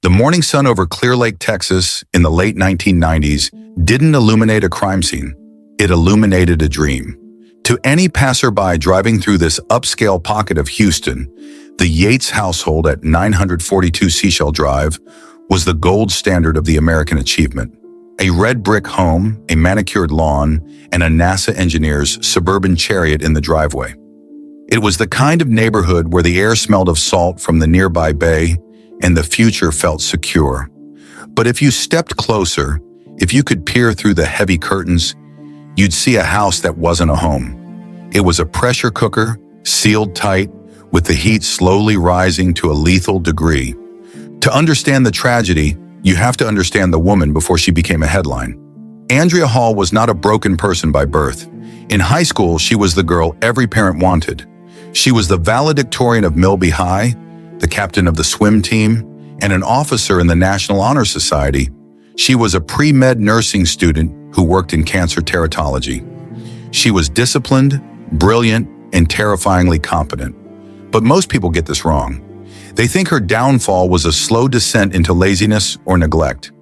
The morning sun over Clear Lake, Texas, in the late 1990s didn't illuminate a crime scene. It illuminated a dream. To any passerby driving through this upscale pocket of Houston, the Yates household at 942 Seashell Drive was the gold standard of the American achievement. A red brick home, a manicured lawn, and a NASA engineer's suburban chariot in the driveway. It was the kind of neighborhood where the air smelled of salt from the nearby bay and the future felt secure. But if you stepped closer, if you could peer through the heavy curtains, you'd see a house that wasn't a home. It was a pressure cooker, sealed tight, with the heat slowly rising to a lethal degree. To understand the tragedy, you have to understand the woman before she became a headline. Andrea Hall was not a broken person by birth. In high school, she was the girl every parent wanted. She was the valedictorian of Milby High, the captain of the swim team, and an officer in the National Honor Society. She was a pre-med nursing student who worked in cancer teratology. She was disciplined, brilliant, and terrifyingly competent. But most people get this wrong. They think her downfall was a slow descent into laziness or neglect.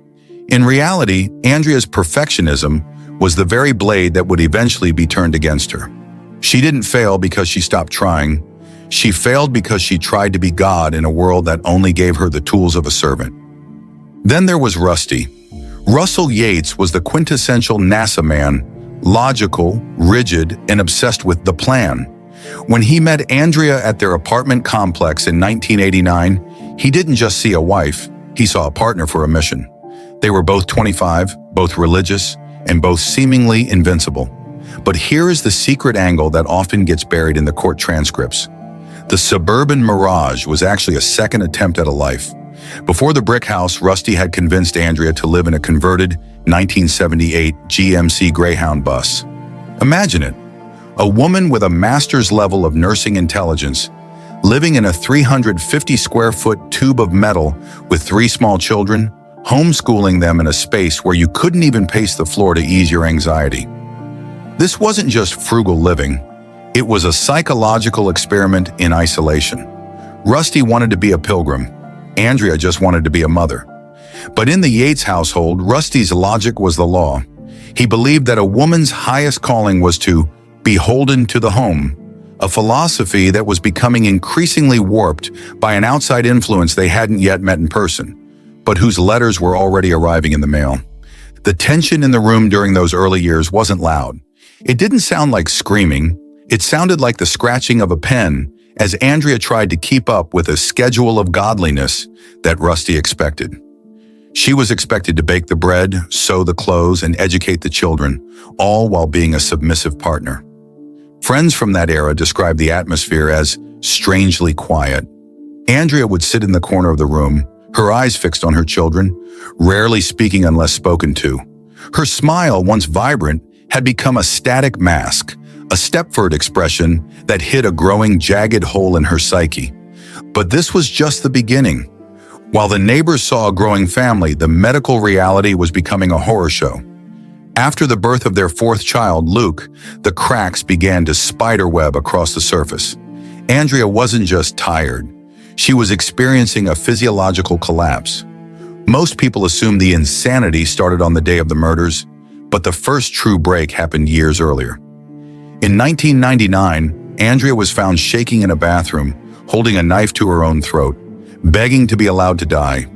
In reality, Andrea's perfectionism was the very blade that would eventually be turned against her. She didn't fail because she stopped trying. She failed because she tried to be God in a world that only gave her the tools of a servant. Then there was Rusty. Russell Yates was the quintessential NASA man, logical, rigid, and obsessed with the plan. When he met Andrea at their apartment complex in 1989, he didn't just see a wife, he saw a partner for a mission. They were both 25, both religious, and both seemingly invincible. But here is the secret angle that often gets buried in the court transcripts. The suburban mirage was actually a second attempt at a life. Before the brick house, Rusty had convinced Andrea to live in a converted 1978 GMC Greyhound bus. Imagine it. A woman with a master's level of nursing intelligence, living in a 350-square-foot tube of metal with 3 small children, homeschooling them in a space where you couldn't even pace the floor to ease your anxiety. This wasn't just frugal living. It was a psychological experiment in isolation. Rusty wanted to be a pilgrim. Andrea just wanted to be a mother. But in the Yates household, Rusty's logic was the law. He believed that a woman's highest calling was to beholden to the home, a philosophy that was becoming increasingly warped by an outside influence they hadn't yet met in person, but whose letters were already arriving in the mail. The tension in the room during those early years wasn't loud. It didn't sound like screaming. It sounded like the scratching of a pen as Andrea tried to keep up with a schedule of godliness that Rusty expected. She was expected to bake the bread, sew the clothes, and educate the children, all while being a submissive partner. Friends from that era described the atmosphere as strangely quiet. Andrea would sit in the corner of the room, her eyes fixed on her children, rarely speaking unless spoken to. Her smile, once vibrant, had become a static mask, a Stepford expression that hid a growing jagged hole in her psyche. But this was just the beginning. While the neighbors saw a growing family, the medical reality was becoming a horror show. After the birth of their 4th child, Luke, the cracks began to spiderweb across the surface. Andrea wasn't just tired. She was experiencing a physiological collapse. Most people assume the insanity started on the day of the murders, but the first true break happened years earlier. In 1999, Andrea was found shaking in a bathroom, holding a knife to her own throat, begging to be allowed to die.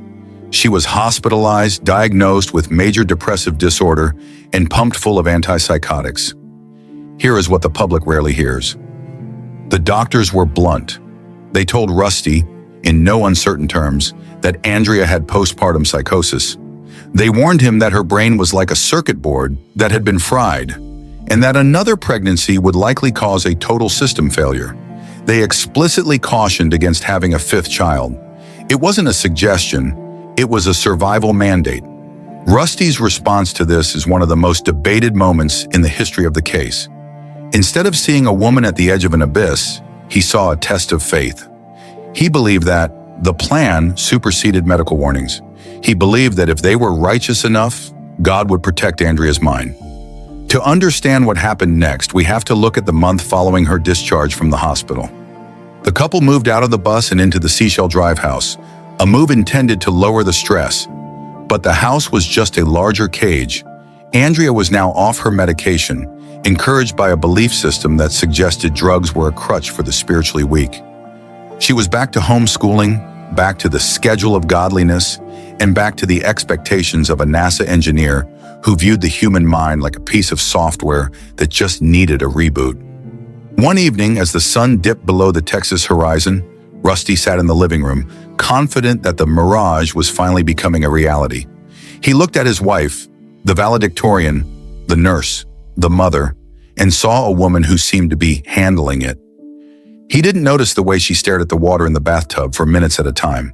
She was hospitalized, diagnosed with major depressive disorder, and pumped full of antipsychotics. Here is what the public rarely hears. The doctors were blunt. They told Rusty, in no uncertain terms, that Andrea had postpartum psychosis. They warned him that her brain was like a circuit board that had been fried, and that another pregnancy would likely cause a total system failure. They explicitly cautioned against having a 5th child. It wasn't a suggestion, it was a survival mandate. Rusty's response to this is one of the most debated moments in the history of the case. Instead of seeing a woman at the edge of an abyss, he saw a test of faith. He believed that the plan superseded medical warnings. He believed that if they were righteous enough, God would protect Andrea's mind. To understand what happened next, we have to look at the month following her discharge from the hospital. The couple moved out of the bus and into the Seashell Drive house, a move intended to lower the stress. But the house was just a larger cage. Andrea was now off her medication, encouraged by a belief system that suggested drugs were a crutch for the spiritually weak. She was back to homeschooling, back to the schedule of godliness, and back to the expectations of a NASA engineer who viewed the human mind like a piece of software that just needed a reboot. One evening, as the sun dipped below the Texas horizon, Rusty sat in the living room, confident that the mirage was finally becoming a reality. He looked at his wife, the valedictorian, the nurse, the mother, and saw a woman who seemed to be handling it. He didn't notice the way she stared at the water in the bathtub for minutes at a time.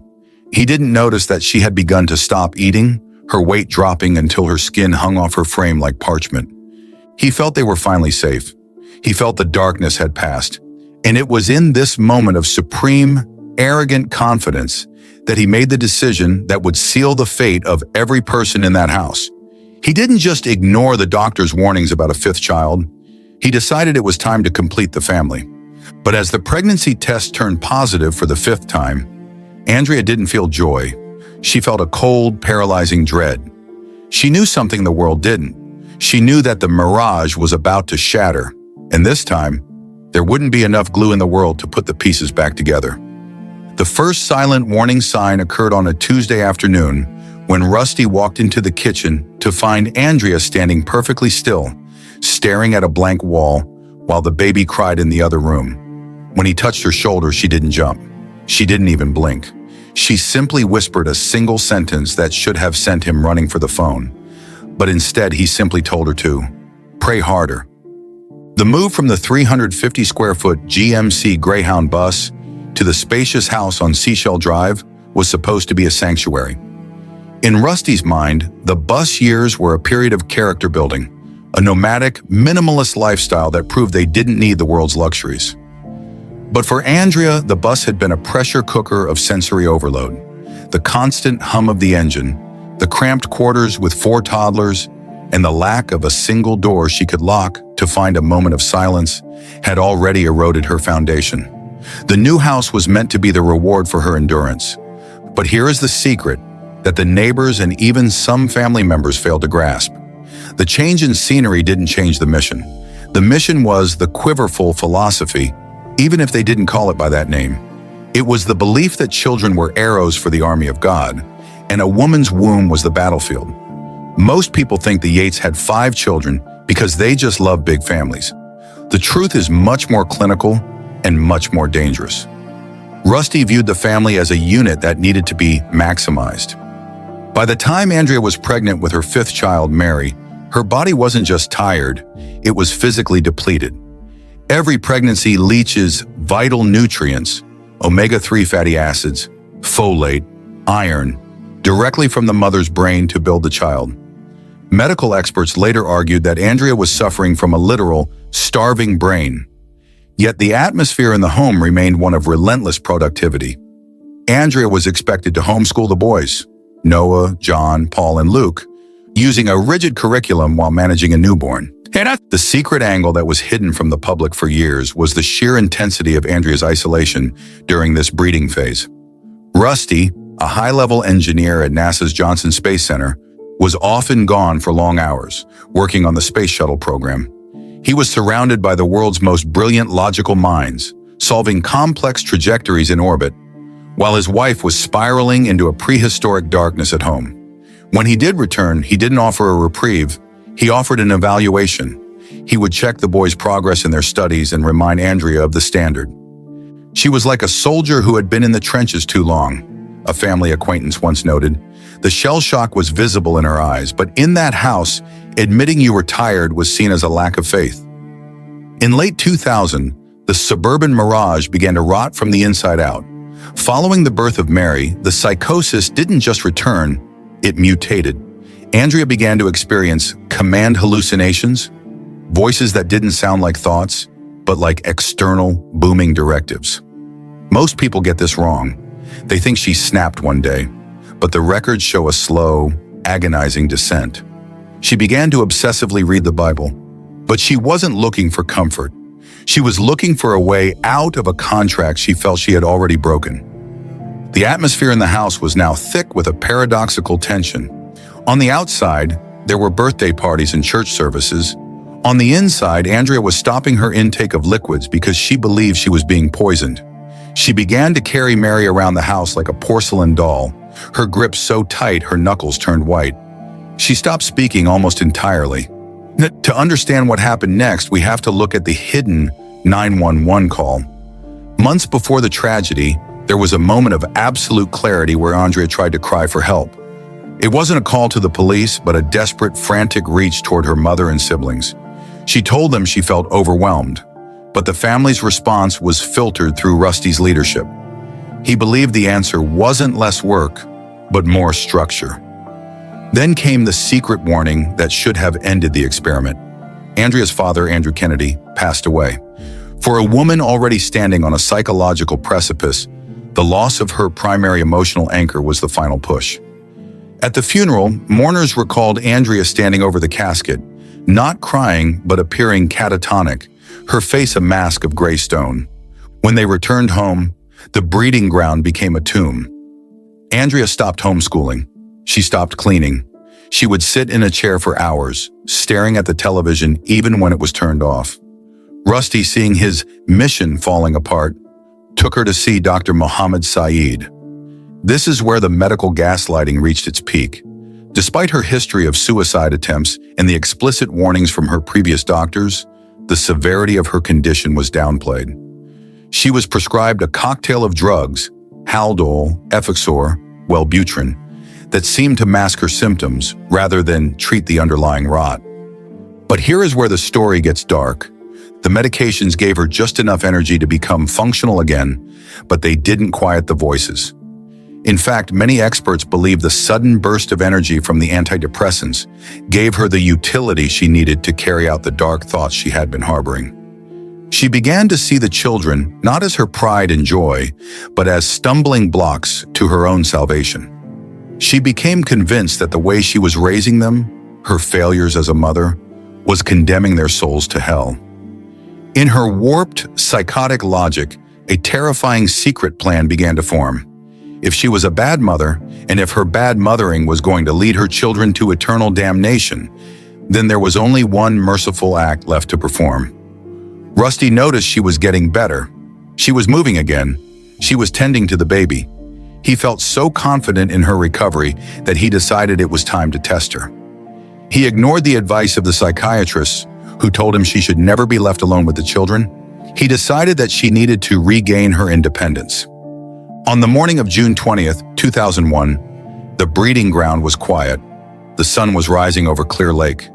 He didn't notice that she had begun to stop eating, her weight dropping until her skin hung off her frame like parchment. He felt they were finally safe. He felt the darkness had passed. And it was in this moment of supreme, arrogant confidence that he made the decision that would seal the fate of every person in that house. He didn't just ignore the doctor's warnings about a fifth child. He decided it was time to complete the family. But as the pregnancy test turned positive for the fifth time, Andrea didn't feel joy. She felt a cold, paralyzing dread. She knew something the world didn't. She knew that the mirage was about to shatter, and this time, there wouldn't be enough glue in the world to put the pieces back together. The first silent warning sign occurred on a Tuesday afternoon when Rusty walked into the kitchen to find Andrea standing perfectly still, staring at a blank wall while the baby cried in the other room. When he touched her shoulder, she didn't jump. She didn't even blink. She simply whispered a single sentence that should have sent him running for the phone. But instead, he simply told her to pray harder. The move from the 350-square-foot GMC Greyhound bus to the spacious house on Seashell Drive was supposed to be a sanctuary. In Rusty's mind, the bus years were a period of character building, a nomadic, minimalist lifestyle that proved they didn't need the world's luxuries. But for Andrea, the bus had been a pressure cooker of sensory overload. The constant hum of the engine, the cramped quarters with 4 toddlers, and the lack of a single door she could lock to find a moment of silence had already eroded her foundation. The new house was meant to be the reward for her endurance. But here is the secret that the neighbors and even some family members failed to grasp. The change in scenery didn't change the mission. The mission was the quiverful philosophy, even if they didn't call it by that name. It was the belief that children were arrows for the army of God, and a woman's womb was the battlefield. Most people think the Yates had 5 children because they just love big families. The truth is much more clinical and much more dangerous. Rusty viewed the family as a unit that needed to be maximized. By the time Andrea was pregnant with her 5th child, Mary, her body wasn't just tired, it was physically depleted. Every pregnancy leaches vital nutrients, omega-3 fatty acids, folate, iron, directly from the mother's brain to build the child. Medical experts later argued that Andrea was suffering from a literal, starving brain. Yet the atmosphere in the home remained one of relentless productivity. Andrea was expected to homeschool the boys, Noah, John, Paul, and Luke, using a rigid curriculum while managing a newborn. The secret angle that was hidden from the public for years was the sheer intensity of Andrea's isolation during this breeding phase. Rusty, a high-level engineer at NASA's Johnson Space Center, was often gone for long hours, working on the space shuttle program. He was surrounded by the world's most brilliant logical minds, solving complex trajectories in orbit, while his wife was spiraling into a prehistoric darkness at home. When he did return, he didn't offer a reprieve, he offered an evaluation. He would check the boys' progress in their studies and remind Andrea of the standard. She was like a soldier who had been in the trenches too long, a family acquaintance once noted. The shell shock was visible in her eyes, but in that house, admitting you were tired was seen as a lack of faith. In late 2000, the suburban mirage began to rot from the inside out. Following the birth of Mary, the psychosis didn't just return, it mutated. Andrea began to experience command hallucinations, voices that didn't sound like thoughts, but like external, booming directives. Most people get this wrong. They think she snapped one day, but the records show a slow, agonizing descent. She began to obsessively read the Bible, but she wasn't looking for comfort. She was looking for a way out of a contract she felt she had already broken. The atmosphere in the house was now thick with a paradoxical tension. On the outside, there were birthday parties and church services. On the inside, Andrea was stopping her intake of liquids because she believed she was being poisoned. She began to carry Mary around the house like a porcelain doll, her grip so tight her knuckles turned white. She stopped speaking almost entirely. To understand what happened next, we have to look at the hidden 911 call. Months before the tragedy, there was a moment of absolute clarity where Andrea tried to cry for help. It wasn't a call to the police, but a desperate, frantic reach toward her mother and siblings. She told them she felt overwhelmed, but the family's response was filtered through Rusty's leadership. He believed the answer wasn't less work, but more structure. Then came the secret warning that should have ended the experiment. Andrea's father, Andrew Kennedy, passed away. For a woman already standing on a psychological precipice, the loss of her primary emotional anchor was the final push. At the funeral, mourners recalled Andrea standing over the casket, not crying but appearing catatonic, her face a mask of gray stone. When they returned home, the breeding ground became a tomb. Andrea stopped homeschooling. She stopped cleaning. She would sit in a chair for hours, staring at the television even when it was turned off. Rusty, seeing his mission falling apart, took her to see Dr. Mohammed Saeed. This is where the medical gaslighting reached its peak. Despite her history of suicide attempts and the explicit warnings from her previous doctors, the severity of her condition was downplayed. She was prescribed a cocktail of drugs, Haldol, Effexor, Wellbutrin, that seemed to mask her symptoms rather than treat the underlying rot. But here is where the story gets dark. The medications gave her just enough energy to become functional again, but they didn't quiet the voices. In fact, many experts believe the sudden burst of energy from the antidepressants gave her the utility she needed to carry out the dark thoughts she had been harboring. She began to see the children not as her pride and joy, but as stumbling blocks to her own salvation. She became convinced that the way she was raising them, her failures as a mother, was condemning their souls to hell. In her warped, psychotic logic, a terrifying secret plan began to form. If she was a bad mother, and if her bad mothering was going to lead her children to eternal damnation, then there was only one merciful act left to perform. Rusty noticed she was getting better. She was moving again. She was tending to the baby. He felt so confident in her recovery that he decided it was time to test her. He ignored the advice of the psychiatrist, who told him she should never be left alone with the children. He decided that she needed to regain her independence. On the morning of June 20th, 2001, the breeding ground was quiet. The sun was rising over Clear Lake.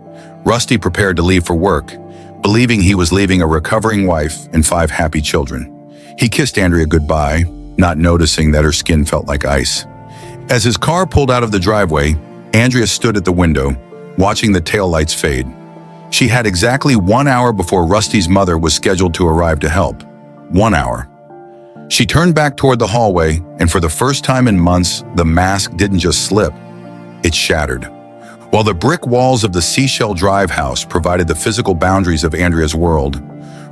Rusty prepared to leave for work, believing he was leaving a recovering wife and 5 happy children. He kissed Andrea goodbye, not noticing that her skin felt like ice. As his car pulled out of the driveway, Andrea stood at the window, watching the taillights fade. She had exactly 1 hour before Rusty's mother was scheduled to arrive to help. 1 hour. She turned back toward the hallway, and for the first time in months, the mask didn't just slip, it shattered. While the brick walls of the Seashell Drive house provided the physical boundaries of Andrea's world,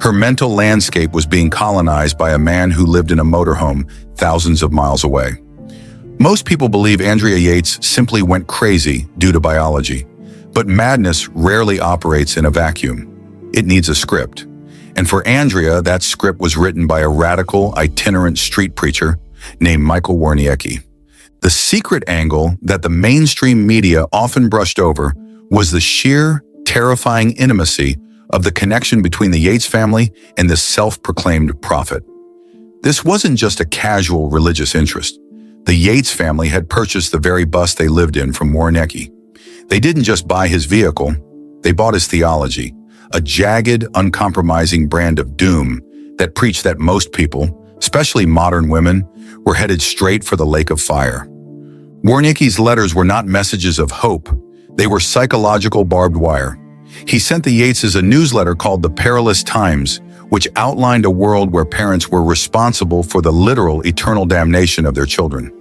her mental landscape was being colonized by a man who lived in a motorhome thousands of miles away. Most people believe Andrea Yates simply went crazy due to biology, but madness rarely operates in a vacuum. It needs a script. And for Andrea, that script was written by a radical, itinerant street preacher named Michael Woroniecki. The secret angle that the mainstream media often brushed over was the sheer, terrifying intimacy of the connection between the Yates family and this self-proclaimed prophet. This wasn't just a casual religious interest. The Yates family had purchased the very bus they lived in from Woroniecki. They didn't just buy his vehicle, they bought his theology, a jagged, uncompromising brand of doom that preached that most people, especially modern women, were headed straight for the lake of fire. Woroniecki's letters were not messages of hope, they were psychological barbed wire. He sent the Yateses a newsletter called The Perilous Times, which outlined a world where parents were responsible for the literal eternal damnation of their children.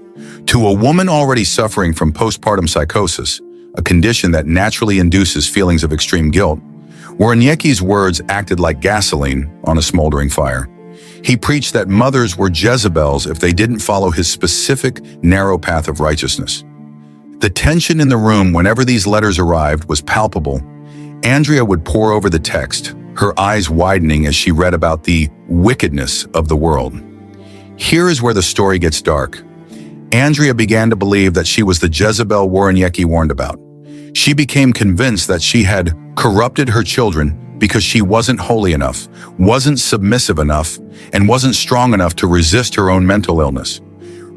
To a woman already suffering from postpartum psychosis, a condition that naturally induces feelings of extreme guilt, Woroniecki's words acted like gasoline on a smoldering fire. He preached that mothers were Jezebels if they didn't follow his specific, narrow path of righteousness. The tension in the room whenever these letters arrived was palpable. Andrea would pore over the text, her eyes widening as she read about the wickedness of the world. Here is where the story gets dark. Andrea began to believe that she was the Jezebel Woroniecki warned about. She became convinced that she had corrupted her children because she wasn't holy enough, wasn't submissive enough, and wasn't strong enough to resist her own mental illness.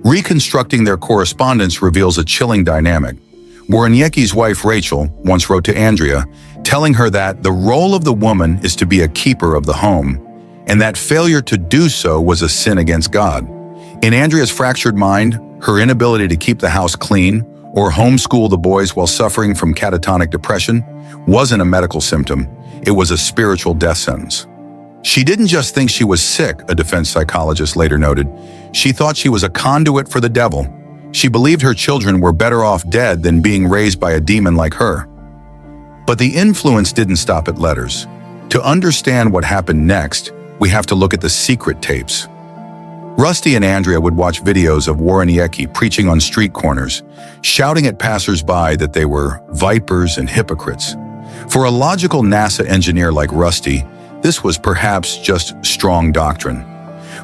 Reconstructing their correspondence reveals a chilling dynamic. Woroniecki's wife Rachel once wrote to Andrea, telling her that the role of the woman is to be a keeper of the home, and that failure to do so was a sin against God. In Andrea's fractured mind, her inability to keep the house clean or homeschool the boys while suffering from catatonic depression wasn't a medical symptom, it was a spiritual death sentence. She didn't just think she was sick, a defense psychologist later noted. She thought she was a conduit for the devil. She believed her children were better off dead than being raised by a demon like her. But the influence didn't stop at letters. To understand what happened next, we have to look at the secret tapes. Rusty and Andrea would watch videos of Woroniecki preaching on street corners, shouting at passers-by that they were vipers and hypocrites. For a logical NASA engineer like Rusty, this was perhaps just strong doctrine.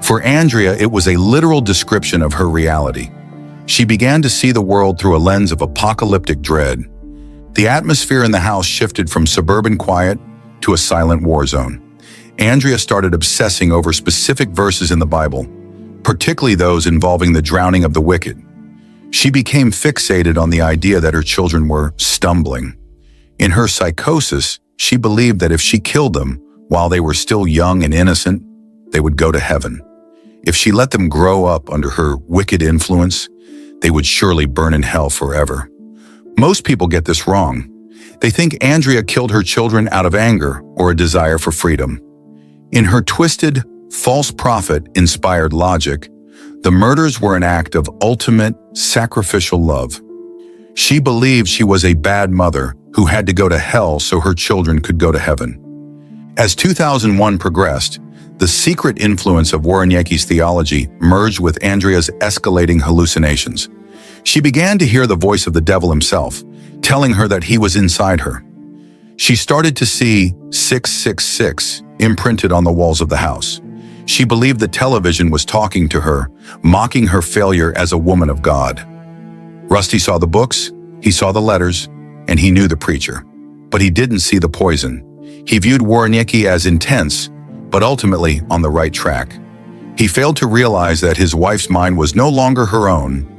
For Andrea, it was a literal description of her reality. She began to see the world through a lens of apocalyptic dread. The atmosphere in the house shifted from suburban quiet to a silent war zone. Andrea started obsessing over specific verses in the Bible, particularly those involving the drowning of the wicked. She became fixated on the idea that her children were stumbling. In her psychosis, she believed that if she killed them while they were still young and innocent, they would go to heaven. If she let them grow up under her wicked influence, they would surely burn in hell forever. Most people get this wrong. They think Andrea killed her children out of anger or a desire for freedom. In her twisted, false prophet-inspired logic, the murders were an act of ultimate, sacrificial love. She believed she was a bad mother who had to go to hell so her children could go to heaven. As 2001 progressed, the secret influence of Woroniecki's theology merged with Andrea's escalating hallucinations. She began to hear the voice of the devil himself, telling her that he was inside her. She started to see 666 imprinted on the walls of the house. She believed the television was talking to her, mocking her failure as a woman of God. Rusty saw the books, he saw the letters, and he knew the preacher. But he didn't see the poison. He viewed Woroniecki as intense, but ultimately on the right track. He failed to realize that his wife's mind was no longer her own.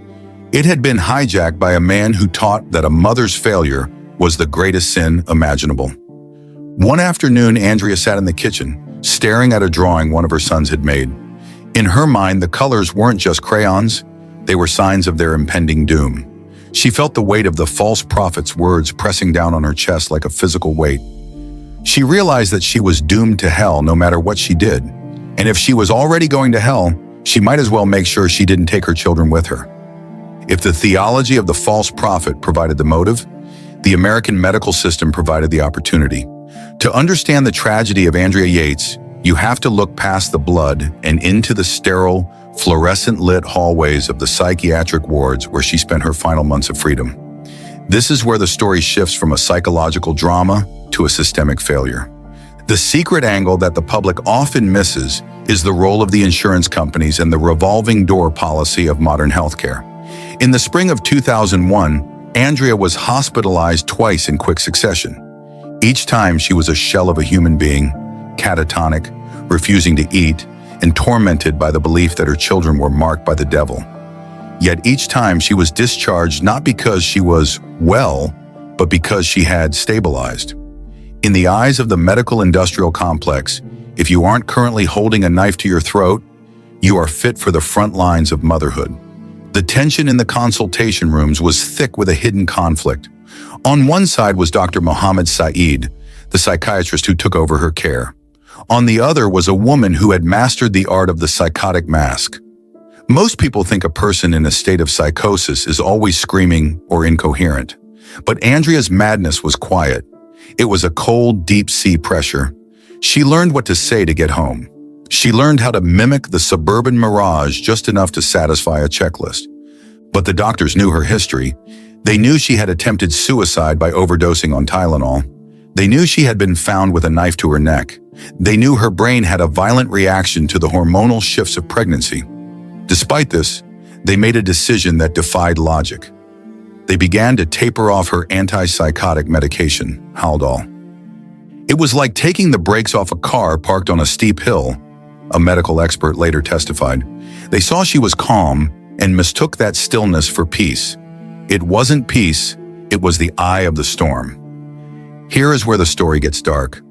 It had been hijacked by a man who taught that a mother's failure was the greatest sin imaginable. One afternoon, Andrea sat in the kitchen, staring at a drawing one of her sons had made. In her mind, the colors weren't just crayons, they were signs of their impending doom. She felt the weight of the false prophet's words pressing down on her chest like a physical weight. She realized that she was doomed to hell no matter what she did. And if she was already going to hell, she might as well make sure she didn't take her children with her. If the theology of the false prophet provided the motive, the American medical system provided the opportunity. To understand the tragedy of Andrea Yates, you have to look past the blood and into the sterile, fluorescent-lit hallways of the psychiatric wards where she spent her final months of freedom. This is where the story shifts from a psychological drama to a systemic failure. The secret angle that the public often misses is the role of the insurance companies and the revolving door policy of modern healthcare. In the spring of 2001, Andrea was hospitalized twice in quick succession. Each time she was a shell of a human being, catatonic, refusing to eat, and tormented by the belief that her children were marked by the devil. Yet each time she was discharged not because she was well, but because she had stabilized. In the eyes of the medical industrial complex, if you aren't currently holding a knife to your throat, you are fit for the front lines of motherhood. The tension in the consultation rooms was thick with a hidden conflict. On one side was Dr. Mohammed Saeed, the psychiatrist who took over her care. On the other was a woman who had mastered the art of the psychotic mask. Most people think a person in a state of psychosis is always screaming or incoherent. But Andrea's madness was quiet. It was a cold, deep-sea pressure. She learned what to say to get home. She learned how to mimic the suburban mirage just enough to satisfy a checklist. But the doctors knew her history. They knew she had attempted suicide by overdosing on Tylenol. They knew she had been found with a knife to her neck. They knew her brain had a violent reaction to the hormonal shifts of pregnancy. Despite this, they made a decision that defied logic. They began to taper off her antipsychotic medication, Haldol. It was like taking the brakes off a car parked on a steep hill, a medical expert later testified. They saw she was calm and mistook that stillness for peace. It wasn't peace, it was the eye of the storm. Here is where the story gets dark.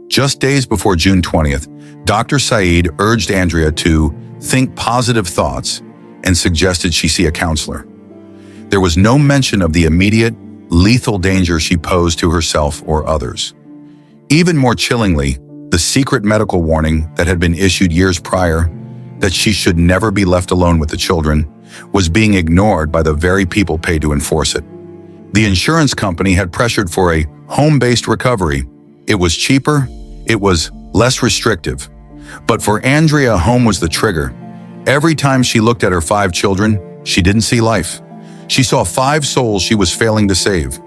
Just days before June 20th, Dr. Saeed urged Andrea to think positive thoughts and suggested she see a counselor. There was no mention of the immediate, lethal danger she posed to herself or others. Even more chillingly, the secret medical warning that had been issued years prior, that she should never be left alone with the children, was being ignored by the very people paid to enforce it. The insurance company had pressured for a home-based recovery. It was cheaper, it was less restrictive. But for Andrea, home was the trigger. Every time she looked at her 5 children, she didn't see life. She saw 5 souls she was failing to save.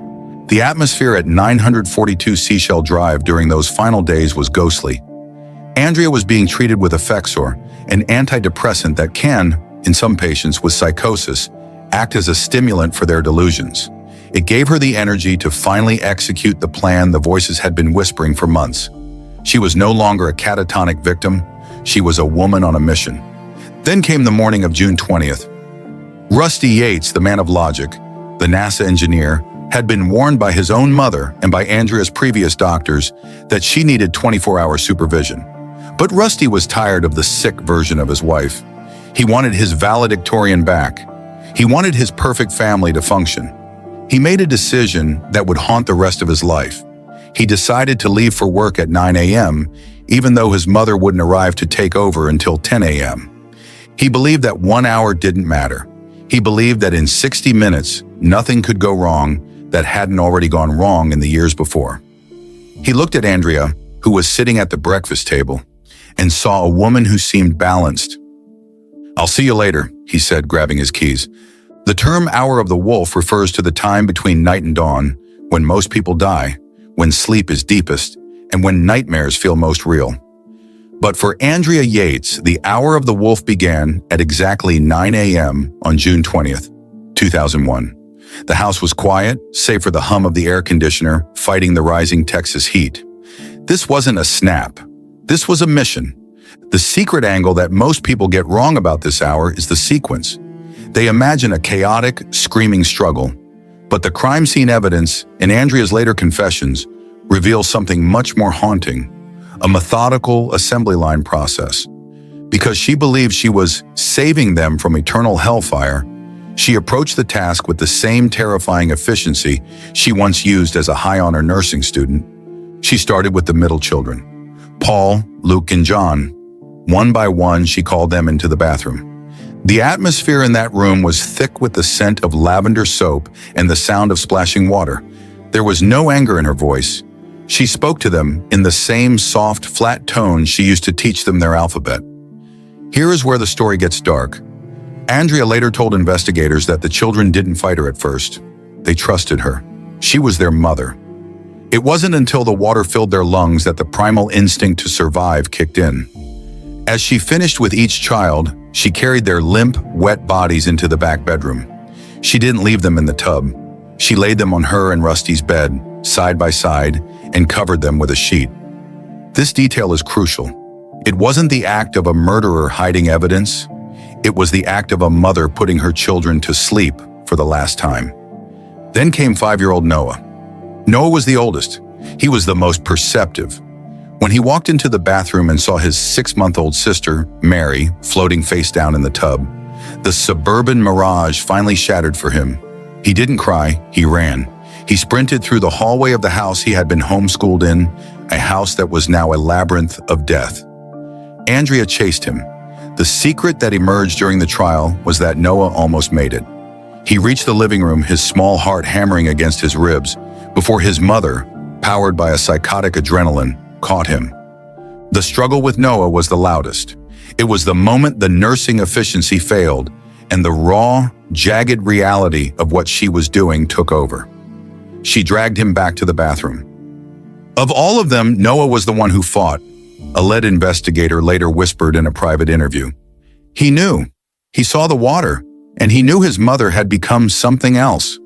The atmosphere at 942 Seashell Drive during those final days was ghostly. Andrea was being treated with Effexor, an antidepressant that can, in some patients with psychosis, act as a stimulant for their delusions. It gave her the energy to finally execute the plan the voices had been whispering for months. She was no longer a catatonic victim, she was a woman on a mission. Then came the morning of June 20th. Rusty Yates, the man of logic, the NASA engineer, had been warned by his own mother and by Andrea's previous doctors that she needed 24-hour supervision. But Rusty was tired of the sick version of his wife. He wanted his valedictorian back. He wanted his perfect family to function. He made a decision that would haunt the rest of his life. He decided to leave for work at 9 a.m., even though his mother wouldn't arrive to take over until 10 a.m. He believed that 1 hour didn't matter. He believed that in 60 minutes, nothing could go wrong that hadn't already gone wrong in the years before. He looked at Andrea, who was sitting at the breakfast table, and saw a woman who seemed balanced. "I'll see you later," he said, grabbing his keys. The term hour of the wolf refers to the time between night and dawn, when most people die, when sleep is deepest, and when nightmares feel most real. But for Andrea Yates, the hour of the wolf began at exactly 9 a.m. on June 20th, 2001. The house was quiet, save for the hum of the air conditioner fighting the rising Texas heat. This wasn't a snap. This was a mission. The secret angle that most people get wrong about this hour is the sequence. They imagine a chaotic, screaming struggle. But the crime scene evidence and Andrea's later confessions reveal something much more haunting, a methodical assembly line process. Because she believed she was saving them from eternal hellfire, she approached the task with the same terrifying efficiency she once used as a high-honor nursing student. She started with the middle children, Paul, Luke, and John. One by one, she called them into the bathroom. The atmosphere in that room was thick with the scent of lavender soap and the sound of splashing water. There was no anger in her voice. She spoke to them in the same soft, flat tone she used to teach them their alphabet. Here is where the story gets dark. Andrea later told investigators that the children didn't fight her at first. They trusted her. She was their mother. It wasn't until the water filled their lungs that the primal instinct to survive kicked in. As she finished with each child, she carried their limp, wet bodies into the back bedroom. She didn't leave them in the tub. She laid them on her and Rusty's bed, side by side, and covered them with a sheet. This detail is crucial. It wasn't the act of a murderer hiding evidence. It was the act of a mother putting her children to sleep for the last time. Then came 5-year-old Noah. Noah was the oldest. He was the most perceptive. When he walked into the bathroom and saw his 6-month-old sister, Mary, floating face down in the tub, the suburban mirage finally shattered for him. He didn't cry, he ran. He sprinted through the hallway of the house he had been homeschooled in, a house that was now a labyrinth of death. Andrea chased him. The secret that emerged during the trial was that Noah almost made it. He reached the living room, his small heart hammering against his ribs, before his mother, powered by a psychotic adrenaline, caught him. The struggle with Noah was the loudest. It was the moment the nursing efficiency failed and the raw, jagged reality of what she was doing took over. She dragged him back to the bathroom. Of all of them, Noah was the one who fought, a lead investigator later whispered in a private interview. He knew. He saw the water, and he knew his mother had become something else.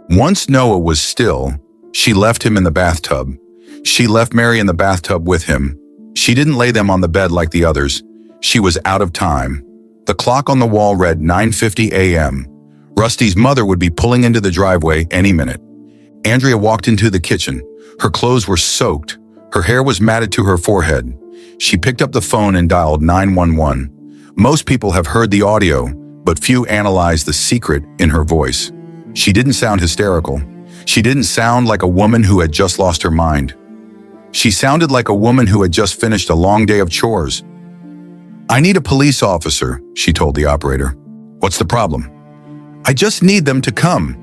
Once Noah was still, she left him in the bathtub. She left Mary in the bathtub with him. She didn't lay them on the bed like the others. She was out of time. The clock on the wall read 9:50 a.m. Rusty's mother would be pulling into the driveway any minute. Andrea walked into the kitchen. Her clothes were soaked. Her hair was matted to her forehead. She picked up the phone and dialed 911. Most people have heard the audio, but few analyzed the secret in her voice. She didn't sound hysterical. She didn't sound like a woman who had just lost her mind. She sounded like a woman who had just finished a long day of chores. "I need a police officer," she told the operator. "What's the problem?" "I just need them to come."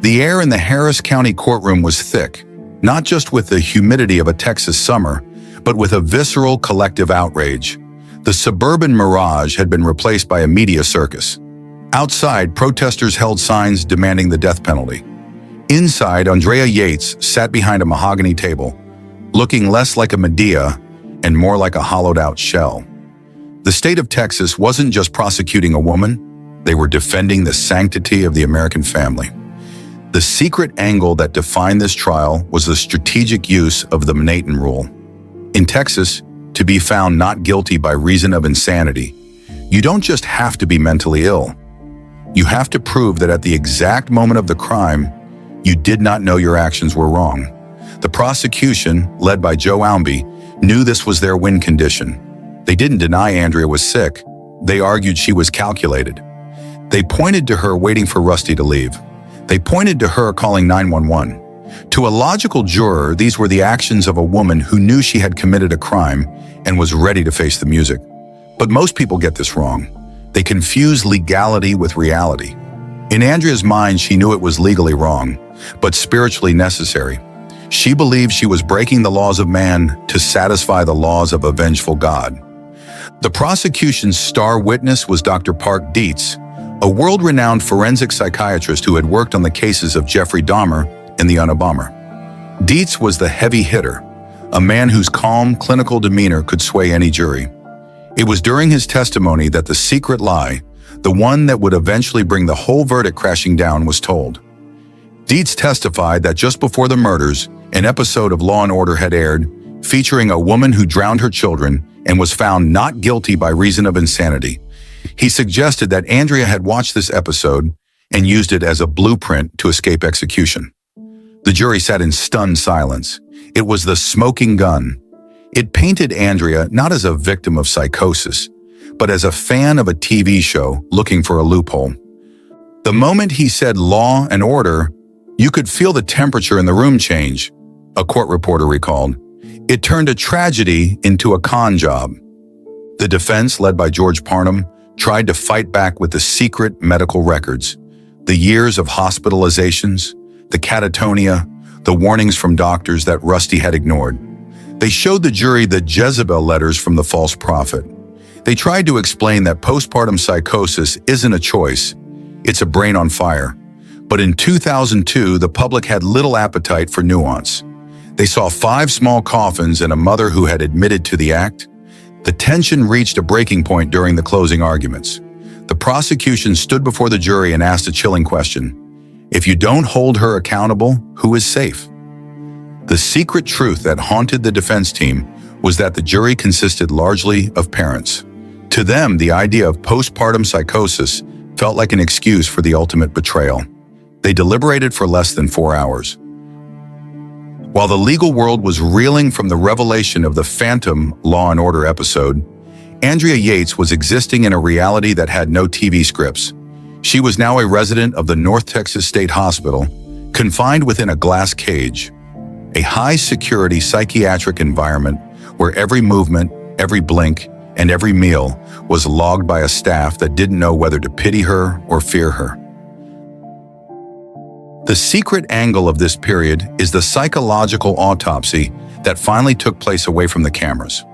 The air in the Harris County courtroom was thick, not just with the humidity of a Texas summer, but with a visceral collective outrage. The suburban mirage had been replaced by a media circus. Outside, protesters held signs demanding the death penalty. Inside, Andrea Yates sat behind a mahogany table, looking less like a Medea and more like a hollowed-out shell. The state of Texas wasn't just prosecuting a woman, they were defending the sanctity of the American family. The secret angle that defined this trial was the strategic use of the Manhattan Rule. In Texas, to be found not guilty by reason of insanity, you don't just have to be mentally ill. You have to prove that at the exact moment of the crime, you did not know your actions were wrong. The prosecution, led by Joe Almby, knew this was their win condition. They didn't deny Andrea was sick. They argued she was calculated. They pointed to her waiting for Rusty to leave. They pointed to her calling 911. To a logical juror, these were the actions of a woman who knew she had committed a crime and was ready to face the music. But most people get this wrong. They confuse legality with reality. In Andrea's mind, she knew it was legally wrong, but spiritually necessary. She believed she was breaking the laws of man to satisfy the laws of a vengeful God. The prosecution's star witness was Dr. Park Dietz, a world-renowned forensic psychiatrist who had worked on the cases of Jeffrey Dahmer and the Unabomber. Dietz was the heavy hitter, a man whose calm, clinical demeanor could sway any jury. It was during his testimony that the secret lie, the one that would eventually bring the whole verdict crashing down, was told. Dietz testified that just before the murders, an episode of Law & Order had aired, featuring a woman who drowned her children and was found not guilty by reason of insanity. He suggested that Andrea had watched this episode and used it as a blueprint to escape execution. The jury sat in stunned silence. It was the smoking gun. It painted Andrea not as a victim of psychosis, but as a fan of a TV show looking for a loophole. The moment he said Law and Order, you could feel the temperature in the room change, a court reporter recalled. It turned a tragedy into a con job. The defense, led by George Parnham, tried to fight back with the secret medical records, the years of hospitalizations, the catatonia, the warnings from doctors that Rusty had ignored. They showed the jury the Jezebel letters from the false prophet. They tried to explain that postpartum psychosis isn't a choice, it's a brain on fire. But in 2002, the public had little appetite for nuance. They saw 5 small coffins and a mother who had admitted to the act. The tension reached a breaking point during the closing arguments. The prosecution stood before the jury and asked a chilling question. If you don't hold her accountable, who is safe? The secret truth that haunted the defense team was that the jury consisted largely of parents. To them, the idea of postpartum psychosis felt like an excuse for the ultimate betrayal. They deliberated for less than 4 hours. While the legal world was reeling from the revelation of the phantom Law & Order episode, Andrea Yates was existing in a reality that had no TV scripts. She was now a resident of the North Texas State Hospital, confined within a glass cage, a high-security psychiatric environment where every movement, every blink, and every meal was logged by a staff that didn't know whether to pity her or fear her. The secret angle of this period is the psychological autopsy that finally took place away from the cameras.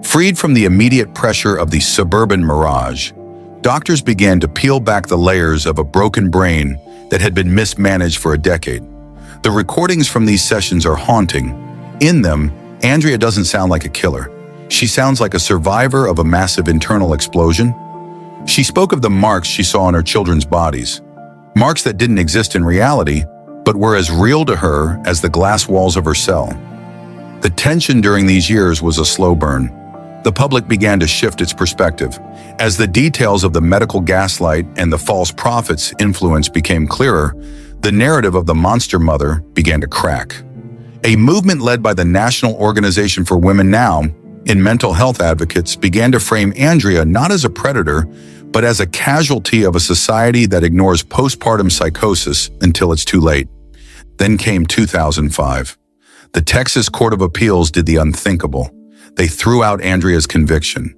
Freed from the immediate pressure of the suburban mirage, doctors began to peel back the layers of a broken brain that had been mismanaged for a decade. The recordings from these sessions are haunting. In them, Andrea doesn't sound like a killer. She sounds like a survivor of a massive internal explosion. She spoke of the marks she saw on her children's bodies, marks that didn't exist in reality, but were as real to her as the glass walls of her cell. The tension during these years was a slow burn. The public began to shift its perspective. As the details of the medical gaslight and the false prophets' influence became clearer, the narrative of the monster mother began to crack. A movement led by the National Organization for Women Now and mental health advocates began to frame Andrea not as a predator, but as a casualty of a society that ignores postpartum psychosis until it's too late. Then came 2005. The Texas Court of Appeals did the unthinkable. They threw out Andrea's conviction.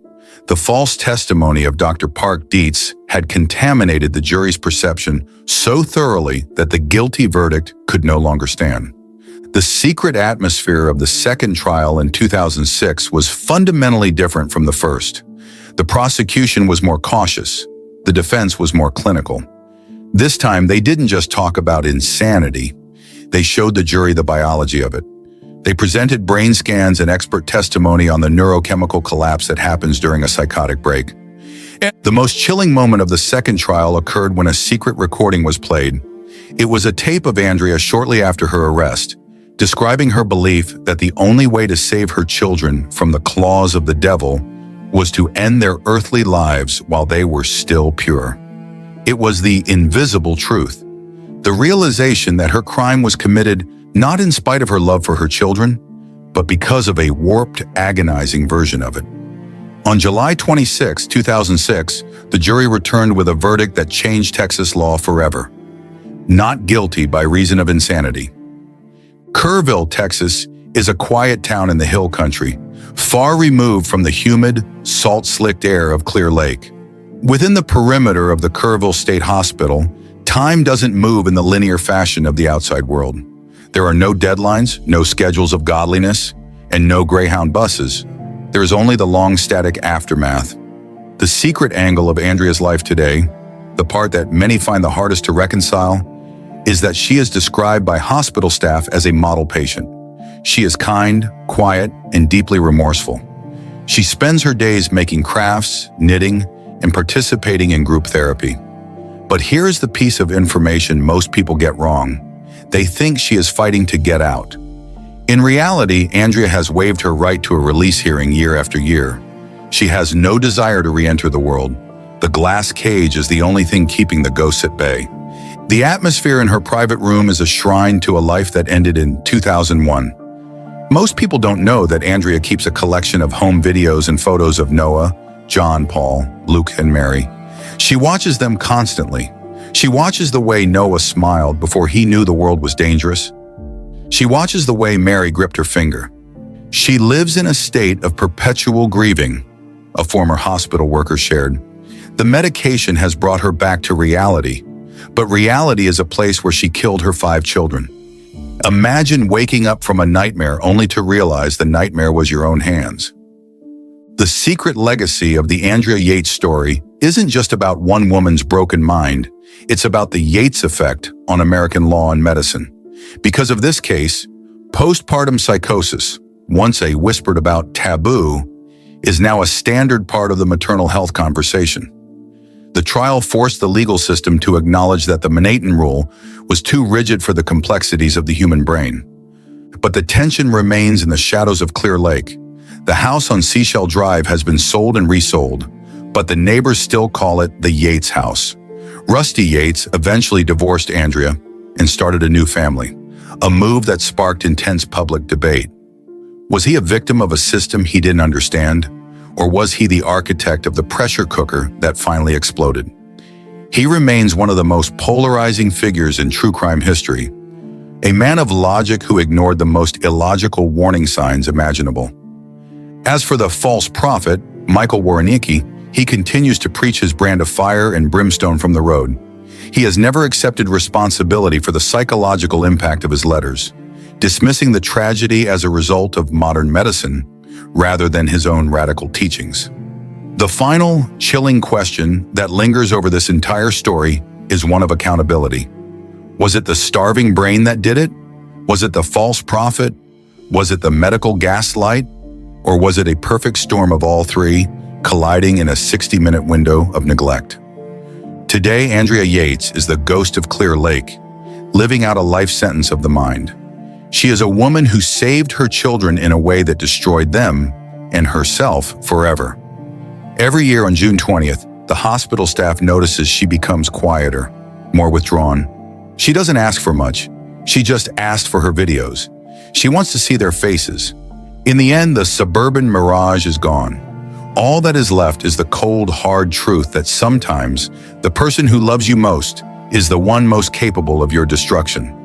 The false testimony of Dr. Park Dietz had contaminated the jury's perception so thoroughly that the guilty verdict could no longer stand. The secret atmosphere of the second trial in 2006 was fundamentally different from the first. The prosecution was more cautious. The defense was more clinical. This time, they didn't just talk about insanity. They showed the jury the biology of it. They presented brain scans and expert testimony on the neurochemical collapse that happens during a psychotic break. The most chilling moment of the second trial occurred when a secret recording was played. It was a tape of Andrea shortly after her arrest, describing her belief that the only way to save her children from the claws of the devil was to end their earthly lives while they were still pure. It was the invisible truth, the realization that her crime was committed not in spite of her love for her children, but because of a warped, agonizing version of it. On July 26, 2006, the jury returned with a verdict that changed Texas law forever. Not guilty by reason of insanity. Kerrville, Texas, is a quiet town in the hill country, far removed from the humid, salt-slicked air of Clear Lake. Within the perimeter of the Kerrville State Hospital, time doesn't move in the linear fashion of the outside world. There are no deadlines, no schedules of godliness, and no Greyhound buses. There is only the long static aftermath. The secret angle of Andrea's life today, the part that many find the hardest to reconcile, is that she is described by hospital staff as a model patient. She is kind, quiet, and deeply remorseful. She spends her days making crafts, knitting, and participating in group therapy. But here is the piece of information most people get wrong. They think she is fighting to get out. In reality, Andrea has waived her right to a release hearing year after year. She has no desire to re-enter the world. The glass cage is the only thing keeping the ghosts at bay. The atmosphere in her private room is a shrine to a life that ended in 2001. Most people don't know that Andrea keeps a collection of home videos and photos of Noah, John, Paul, Luke, and Mary. She watches them constantly. She watches the way Noah smiled before he knew the world was dangerous. She watches the way Mary gripped her finger. She lives in a state of perpetual grieving, a former hospital worker shared. The medication has brought her back to reality, but reality is a place where she killed her 5 children. Imagine waking up from a nightmare only to realize the nightmare was your own hands. The secret legacy of the Andrea Yates story isn't just about one woman's broken mind. It's about the Yates effect on American law and medicine. Because of this case, postpartum psychosis, once a whispered about taboo, is now a standard part of the maternal health conversation. The trial forced the legal system to acknowledge that the Manhattan Rule was too rigid for the complexities of the human brain. But the tension remains in the shadows of Clear Lake. The house on Seashell Drive has been sold and resold, but the neighbors still call it the Yates house. Rusty Yates eventually divorced Andrea and started a new family, a move that sparked intense public debate. Was he a victim of a system he didn't understand, or was he the architect of the pressure cooker that finally exploded? He remains one of the most polarizing figures in true crime history, a man of logic who ignored the most illogical warning signs imaginable. As for the false prophet, Michael Woroniecki, he continues to preach his brand of fire and brimstone from the road. He has never accepted responsibility for the psychological impact of his letters, dismissing the tragedy as a result of modern medicine rather than his own radical teachings. The final, chilling question that lingers over this entire story is one of accountability. Was it the starving brain that did it? Was it the false prophet? Was it the medical gaslight? Or was it a perfect storm of all three, colliding in a 60-minute window of neglect? Today, Andrea Yates is the ghost of Clear Lake, living out a life sentence of the mind. She is a woman who saved her children in a way that destroyed them and herself forever. Every year on June 20th, the hospital staff notices she becomes quieter, more withdrawn. She doesn't ask for much. She just asked for her videos. She wants to see their faces. In the end, the suburban mirage is gone. All that is left is the cold, hard truth that sometimes the person who loves you most is the one most capable of your destruction.